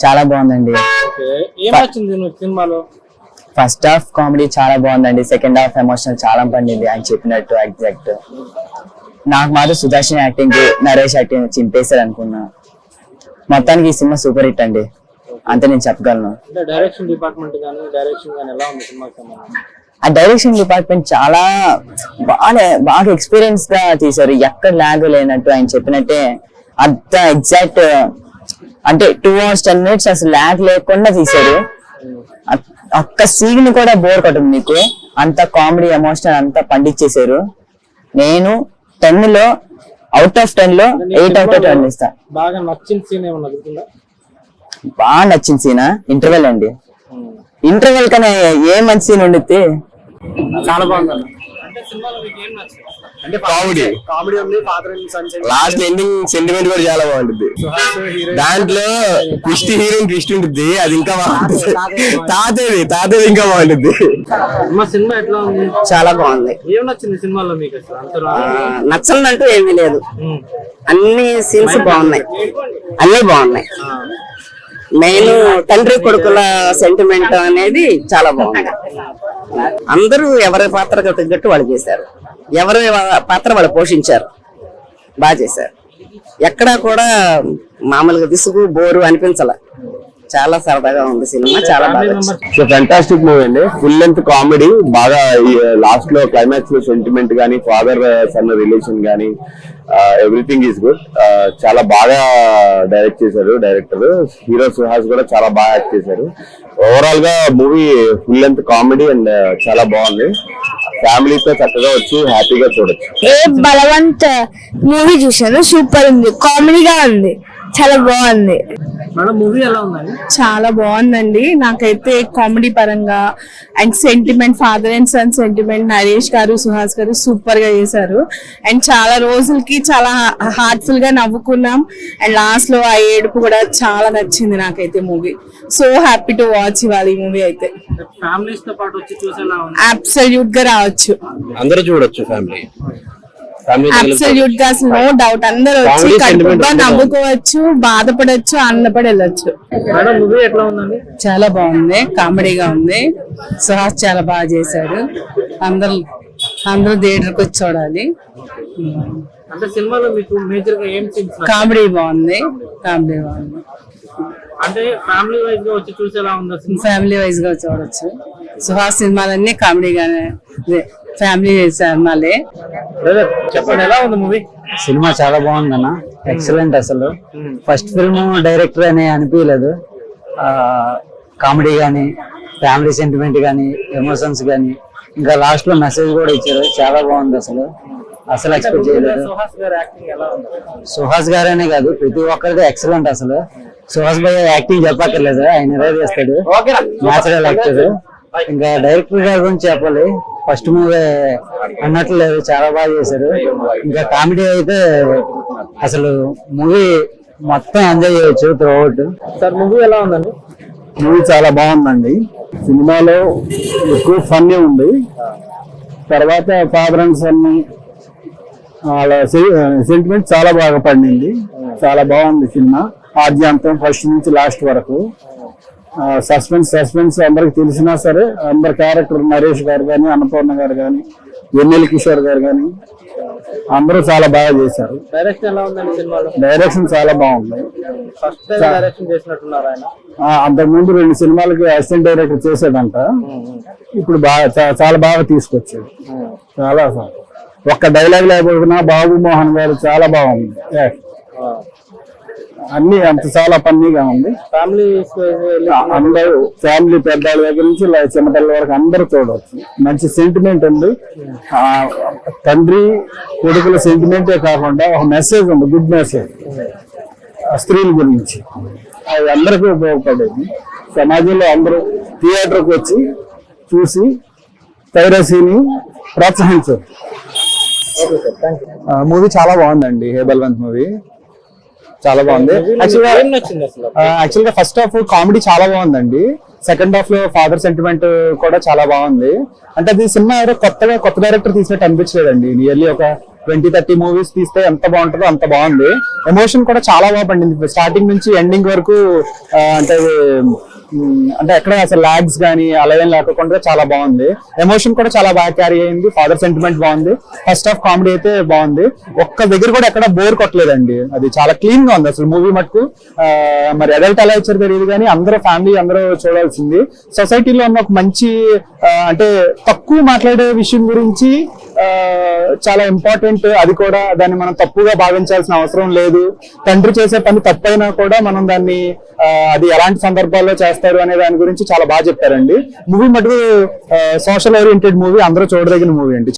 చాలా బాగుందండి. First half comedy చాలా బాగుందండి, సెకండ్ హాఫ్ ఎమోషనల్ చాలా పండింది ఆయన చెప్పినట్టు ఎగ్జాక్ట్. నాకు మాత్రం సుదర్శన్ యాక్టింగ్, నరేష్ యాక్టింగ్ చింపేశారు అనుకున్నా. మొత్తానికి ఈ సినిమా సూపర్ హిట్ అండి, అంతే నేను చెప్పగలను. ఆ డైరెక్షన్ డిపార్ట్మెంట్ చాలా బాగా ఎక్స్పీరియన్స్ గా తీశారు, ఎక్కడ ల్యాగ్ లేనట్టు ఆయన చెప్పినట్టే అంత ఎగ్జాక్ట్. అంటే 2 hours 10 minutes అసలు ల్యాగ్ లేకుండా తీశారు. ఒక్క సీన్ కూడా బోర్ కొట్టదు మీకు, అంత కామెడీ ఎమోషనల్ అంతా పండించేశారు. నేను 10 లో అవుట్ ఆఫ్ 10 లో 8 out of 10 ఇస్తా. బాగా నచ్చిన సీన్ ఏమన్నా గుర్తుందా? బాగా నచ్చిన సీనా ఇంటర్వెల్ అండి. ఇంటర్వెల్ కన్నా ఏ మంచి సీన్ ఉండిద్ది. చాలా బాగుంది. అంటే సినిమాలో మీకు ఏం నచ్చింది? అంటే కామెడీ ఉంది, father and son last ending sentiment కూడా చాలా బాగుంటుంది. దాంట్లో ట్విస్ట్ హీరోయిన్ ట్విస్ట్ ఉంటుంది, అది ఇంకా బాగుంటుంది. తాతేది ఇంకా బాగుంటుంది. సినిమా ఎట్లా ఉంది? చాలా బాగుంది. ఏం నచ్చింది సినిమాలో మీకు? నచ్చలంటూ ఏమీ లేదు, అన్ని సీన్స్ బాగున్నాయి, అన్ని బాగున్నాయి. మెయిన్ తండ్రి కొడుకుల సెంటిమెంట్ అనేది చాలా బాగుంది. అందరూ ఎవరి పాత్రకు తగ్గట్టు వాళ్ళు చేశారు, ఎవరి పాత్ర వాళ్ళు పోషించారు, బాగా చేశారు. ఎక్కడా కూడా మామూలుగా విసుగు బోరు అనిపించాల, చాలా సరదాగా ఉంది సినిమా, చాలా బాగా. ఫెంటాస్టిక్ మూవీ అండి, ఫుల్ లెంత్ కామెడీ. బాగా లాస్ట్ లో క్లైమాక్స్ లో సెంటిమెంట్ గానీ, ఫాదర్ సన్ రిలేషన్ గానీ, ఎవ్రీథింగ్ ఈస్ గుడ్. చాలా బాగా డైరెక్ట్ చేశారు డైరెక్టర్. హీరో సుహాస్ కూడా చాలా బాగా యాక్ట్ చేశారు. ఓవరాల్ గా movie full length comedy and చాలా బాగుంది. ఫ్యామిలీతో చక్కగా వచ్చి హ్యాపీగా చూడొచ్చు. బలవంత్ మూవీ చూసాను, సూపర్ ఉంది, కామెడీగా ఉంది, చాలా బాగుంది. మూవీ ఎలా ఉందండి? చాలా బాగుందండి. నాకైతే కామెడీ పరంగా and sentiment, father and son sentiment Naresh గారు, సుహాస్ గారు సూపర్ గా చేశారు. అండ్ చాలా రోజులకి చాలా హార్ట్ఫుల్ గా నవ్వుకున్నాం. అండ్ లాస్ట్ లో ఆ ఏడుపు కూడా చాలా నచ్చింది నాకైతే movie. So happy to watch ఇవాళ ఈ మూవీ అయితే. ఫ్యామిలీస్ తో పాటు వచ్చి చూసేలా ఉంది. అబ్సల్యూట్ గా రావచ్చు, అందరూ చూడొచ్చు. ఫ్యామిలీ అబ్సల్యూట్ గా నో డౌట్ అందరూ వచ్చి కడుపుగా నవ్వుకోవచ్చు, బాధపడచ్చు, ఆనందపడి వెళ్ళొచ్చు. మూవీ ఎట్లా ఉందండి? చాలా బాగుంది, కామెడీగా ఉంది. సుహాస్ చాలా బాగా చేశాడు. అందరూ థియేటర్కి వచ్చి చూడాలి. అంటే సినిమాలో మీకు మేజర్ గా ఏం సీన్స్? కామెడీ బాగుంది, కామెడీ బాగుంది. అంటే ఫ్యామిలీ వైజ్ గా వచ్చి చూసేలా ఉందా? ఫ్యామిలీ వైజ్ గా చూడొచ్చు. సుహాస్ సినిమాలన్నీ కామెడీగానే, ఫ్యామిలీ సినిమాలే. చెప్పండి ఎలా ఉంది మూవీ? సినిమా చాలా బాగుందన్న, ఎక్సలెంట్. అసలు ఫస్ట్ ఫిల్మ్ డైరెక్టర్ అని అనిపించలేదు. కామెడీ గానీ, ఫ్యామిలీ సెంటిమెంట్ గానీ, ఎమోషన్స్ గానీ, ఇంకా లాస్ట్ లో మెసేజ్ కూడా ఇచ్చారు. చాలా బాగుంది అసలు ఎక్స్పెక్ట్ చేయలేదు. సుహాస్ గారనే కాదు, ప్రతి ఒక్కరిది ఎక్సలెంట్. అసలు సుహాస్ భాయ్ యాక్టింగ్ చెప్పక్కర్లేదు, ఆయన నెరవేరుస్తాడు, న్యాచురల్ యాక్టర్. ఇంకా డైరెక్టర్ గారి గురించి చెప్పాలి, ఫస్ట్ మూవీ అన్నట్లు లేదు, చాలా బాగా చేశారు. ఇంకా కామెడీ అయితే అసలు మూవీ మొత్తం ఎంజాయ్ చేయొచ్చు త్రూ అవుట్. సార్ మూవీ ఎలా ఉందండి? మూవీ చాలా బాగుందండి. సినిమాలో ఎక్కువ ఫన్నీ ఉంది. తర్వాత ఫాదర్ అండ్ సన్ వాళ్ళ సెంటిమెంట్ చాలా బాగా పండింది. చాలా బాగుంది సినిమా, ఆద్యాంతం ఫస్ట్ నుంచి లాస్ట్ వరకు. సస్పెన్స్ అందరికి తెలిసినా సరే, అందరి క్యారెక్టర్ నరేష్ గారు కానీ, అన్నపూర్ణ గారు కానీ, వెన్నెల కిషోర్ గారు కానీ అందరూ చాలా బాగా చేశారు. డైరెక్షన్ ఎలా ఉందండి సినిమాలో? డైరెక్షన్ చాలా బాగుంది. ఫస్ట్ టైం డైరెక్షన్ చేసినట్టున్నారు ఆయన. అంతకుముందు 2 సినిమాలకి అసిస్టెంట్ డైరెక్టర్ చేసాడంట, ఇప్పుడు చాలా బాగా తీసుకొచ్చాడు. చాలా ఒక్క డైలాగ్ లేకపోయినా బాబు మోహన్ గారు చాలా బాగుంది. అన్ని అంత చాలా ఫన్నీగా ఉంది. అందరూ ఫ్యామిలీ పెద్దల దగ్గర నుంచి చిన్నపిల్లల వరకు అందరూ చూడవచ్చు. మంచి సెంటిమెంట్ ఉంది. తండ్రి కొడుకుల సెంటిమెంటే కాకుండా ఒక మెసేజ్ ఉంది, గుడ్ మెసేజ్ స్త్రీల గురించి. అది అందరికీ ఉపయోగపడేది. సమాజంలో అందరూ థియేటర్కి వచ్చి చూసి పైరసీని ప్రోత్సహించారు. మూవీ చాలా బాగుందండి, హే బల్వంత్ మూవీ చాలా బాగుంది. యాక్చువల్ గా ఫస్ట్ హాఫ్ కామెడీ చాలా బాగుందండి, సెకండ్ హాఫ్ లో ఫాదర్ సెంటిమెంట్ కూడా చాలా బాగుంది. అంటే అది సినిమా ఎవరో కొత్త డైరెక్టర్ తీసినట్టు అనిపించలేదండి. నియర్లీ ఒక 20-30 మూవీస్ తీస్తే ఎంత బాగుంటుందో అంత బాగుంది. ఎమోషన్ కూడా చాలా బాగా పండింది స్టార్టింగ్ నుంచి ఎండింగ్ వరకు. అంటే ఎక్కడ అసలు లాగ్స్ కానీ అలా ఏం లేకుండా చాలా బాగుంది. ఎమోషన్ కూడా చాలా బాగా క్యారీ అయింది. ఫాదర్ సెంటిమెంట్ బాగుంది. ఫస్ట్ హాఫ్ కామెడీ అయితే బాగుంది. ఒక్క దగ్గర కూడా ఎక్కడ బోర్ కొట్టలేదండి. అది చాలా క్లీన్ గా ఉంది అసలు మూవీ మటుకు. మరి అడల్ట్ ఎలా ఇచ్చారు తెలియదు కానీ అందరూ ఫ్యామిలీ అందరూ చూడాల్సింది. సొసైటీలో ఉన్న ఒక మంచి అంటే తక్కువ మాట్లాడే విషయం గురించి చాలా ఇంపార్టెంట్. అది కూడా దాన్ని మనం తప్పుగా భావించాల్సిన అవసరం లేదు. తండ్రి చేసే పని తప్పైనా కూడా మనం దాన్ని అది ఎలాంటి సందర్భాల్లో చేస్తారు అనే దాని గురించి చాలా బాగా చెప్పారండి. మూవీ మటుకు సోషల్ ఓరియంటెడ్ మూవీ, అందరూ చూడదగిన మూవీ అండి.